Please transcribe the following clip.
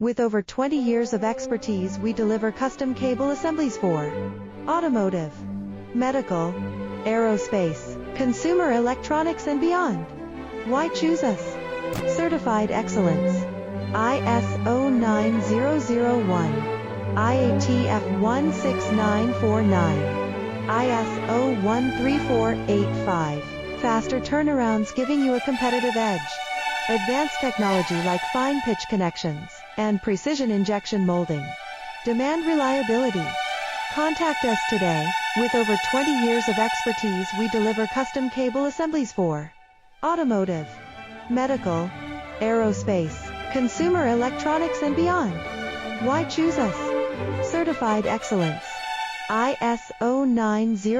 With over 20 years of expertise, we deliver custom cable assemblies for automotive, medical, aerospace, consumer electronics and beyond. Why choose us? Certified excellence. ISO 9001, IATF 16949, ISO 13485. Faster turnarounds giving you a competitive edge. Advanced technology like fine pitch connections and precision injection molding. Demand reliability. Contact us today. With over 20 years of expertise, we deliver custom cable assemblies for automotive, medical, aerospace, consumer electronics and beyond. Why choose us? Certified excellence. ISO 90